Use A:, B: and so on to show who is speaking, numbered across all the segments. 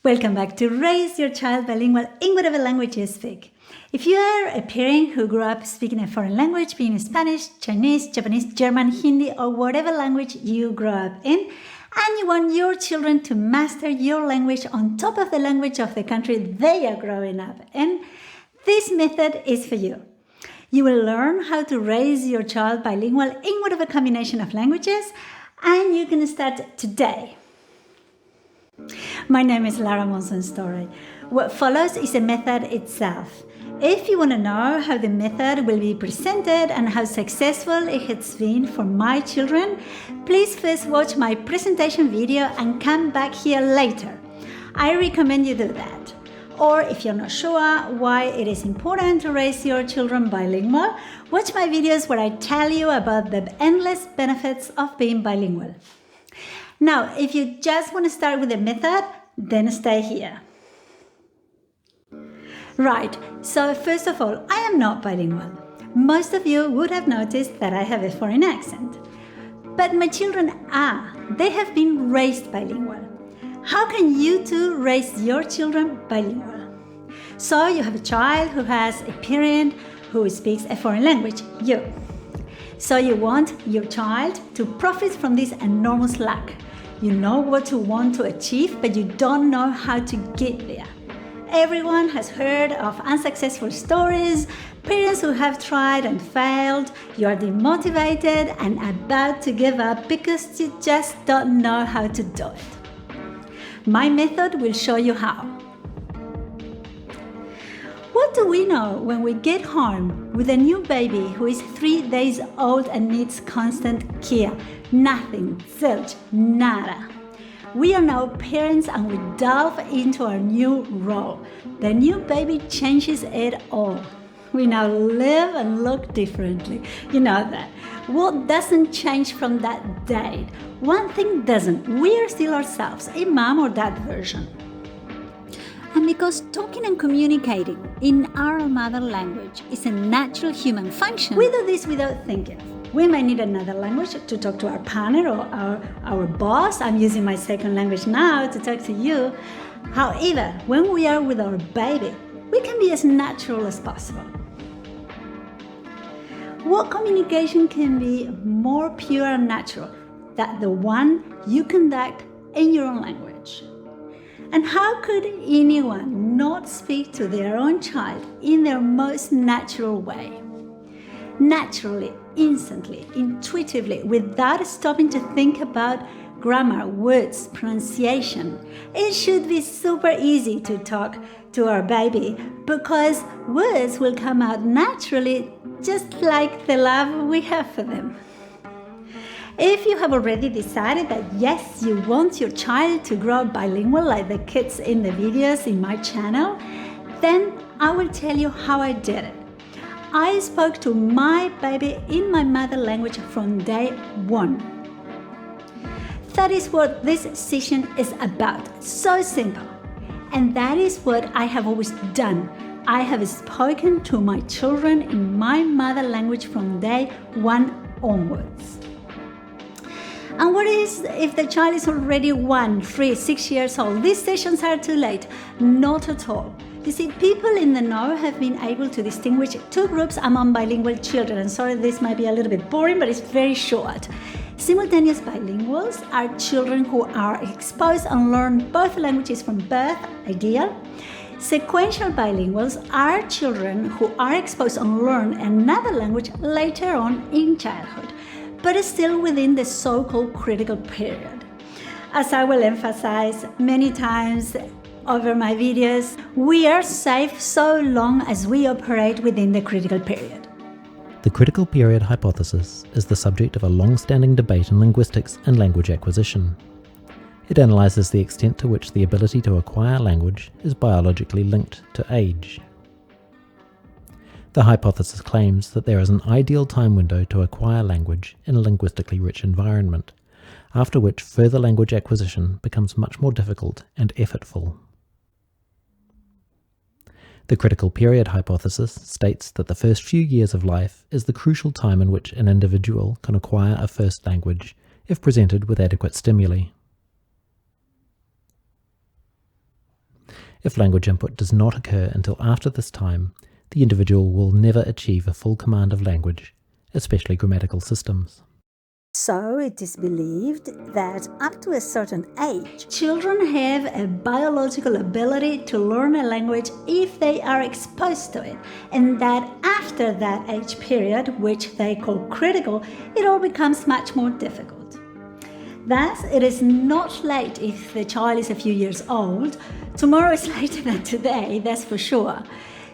A: Welcome back to Raise Your Child Bilingual in whatever language you speak. If you are a parent who grew up speaking a foreign language, being Spanish, Chinese, Japanese, German, Hindi, or whatever language you grew up in, and you want your children to master your language on top of the language of the country they are growing up in, this method is for you. You will learn how to raise your child bilingual in whatever combination of languages, and you can start today. My name is Laura Monzon-Storey. What follows is the method itself. If you want to know how the method will be presented and how successful it has been for my children, please first watch my presentation video and come back here later. I recommend you do that. Or if you're not sure why it is important to raise your children bilingual, watch my videos where I tell you about the endless benefits of being bilingual. Now, if you just want to start with the method, then stay here. Right, so first of all, I am not bilingual. Most of you would have noticed that I have a foreign accent. But my children are. They have been raised bilingual. How can you too raise your children bilingual? So you have a child who has a parent who speaks a foreign language, you. So you want your child to profit from this enormous luck. You know what you want to achieve, but you don't know how to get there. Everyone has heard of unsuccessful stories, parents who have tried and failed. You are demotivated and about to give up because you just don't know how to do it. My method will show you how. What do we know when we get home with a new baby who is 3 days old and needs constant care? Nothing, zilch, nada. We are now parents and we delve into our new role. The new baby changes it all. We now live and look differently. You know that. What doesn't change from that date? One thing doesn't. We are still ourselves, a mom or dad version. And because talking and communicating in our mother language is a natural human function, we do this without thinking. We might need another language to talk to our partner or our boss. I'm using my second language now to talk to you. However, when we are with our baby, we can be as natural as possible. What communication can be more pure and natural than the one you conduct in your own language? And how could anyone not speak to their own child in their most natural way? Naturally, instantly, intuitively, without stopping to think about grammar, words, pronunciation. It should be super easy to talk to our baby because words will come out naturally, just like the love we have for them. If you have already decided that yes, you want your child to grow bilingual like the kids in the videos in my channel, then I will tell you how I did it. I spoke to my baby in my mother language from day one. That is what this session is about. So simple. And that is what I have always done. I have spoken to my children in my mother language from day one onwards. And what is if the child is already 1, 3, 6 years old? These sessions are too late. Not at all. You see, people in the know have been able to distinguish two groups among bilingual children. And sorry, this might be a little bit boring, but it's very short. Simultaneous bilinguals are children who are exposed and learn both languages from birth, ideal. Sequential bilinguals are children who are exposed and learn another language later on in childhood, but still within the so-called critical period. As I will emphasize many times over my videos, we are safe so long as we operate within the critical period.
B: The critical period hypothesis is the subject of a long-standing debate in linguistics and language acquisition. It analyzes the extent to which the ability to acquire language is biologically linked to age. The hypothesis claims that there is an ideal time window to acquire language in a linguistically rich environment, after which further language acquisition becomes much more difficult and effortful. The critical period hypothesis states that the first few years of life is the crucial time in which an individual can acquire a first language if presented with adequate stimuli. If language input does not occur until after this time, the individual will never achieve a full command of language, especially grammatical systems.
A: So it is believed that up to a certain age, children have a biological ability to learn a language if they are exposed to it, and that after that age period, which they call critical, it all becomes much more difficult. Thus, it is not late if the child is a few years old. Tomorrow is later than today, that's for sure.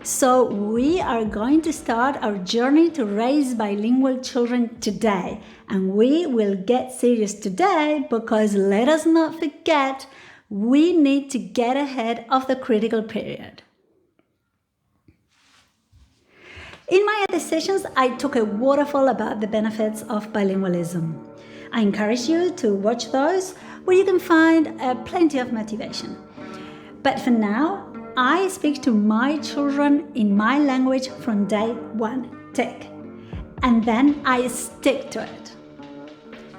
A: So we are going to start our journey to raise bilingual children today. And we will get serious today because let us not forget, we need to get ahead of the critical period. In my other sessions, I took a waterfall about the benefits of bilingualism. I encourage you to watch those where you can find plenty of motivation. But for now, I speak to my children in my language from day one, tick. And then I stick to it.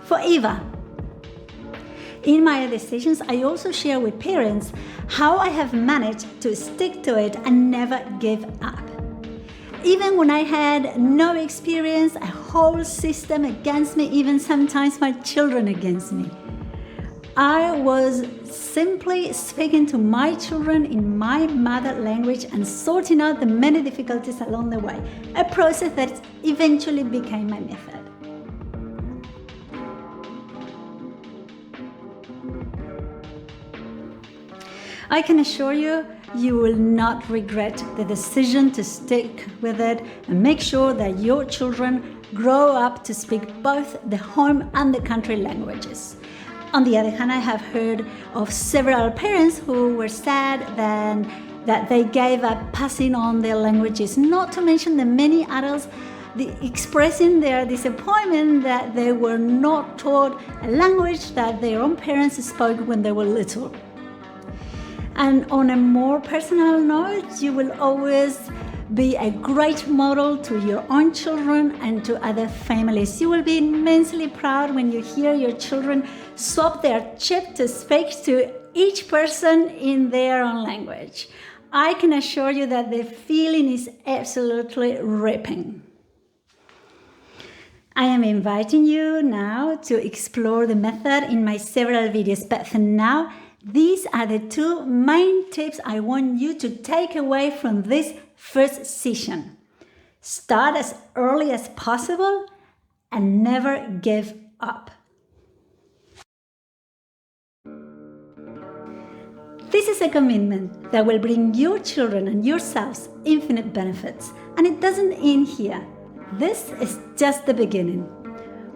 A: Forever. In my other sessions, I also share with parents how I have managed to stick to it and never give up. Even when I had no experience, a whole system against me, even sometimes my children against me. I was simply speaking to my children in my mother language and sorting out the many difficulties along the way, a process that eventually became my method. I can assure you, you will not regret the decision to stick with it and make sure that your children grow up to speak both the home and the country languages. On the other hand, I have heard of several parents who were sad that they gave up passing on their languages, not to mention the many adults expressing their disappointment that they were not taught a language that their own parents spoke when they were little. And on a more personal note, you will always be a great model to your own children and to other families. You will be immensely proud when you hear your children swap their chip to speak to each person in their own language. I can assure you that the feeling is absolutely ripping. I am inviting you now to explore the method in my several videos, but for now, these are the two main tips I want you to take away from this first session. Start as early as possible and never give up. This is a commitment that will bring your children and yourselves infinite benefits, and it doesn't end here. This is just the beginning.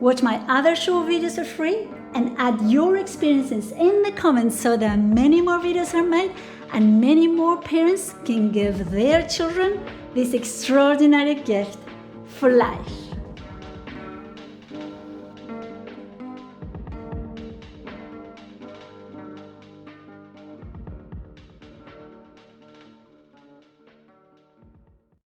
A: Watch my other short videos for free and add your experiences in the comments so that many more videos are made and many more parents can give their children this extraordinary gift for life.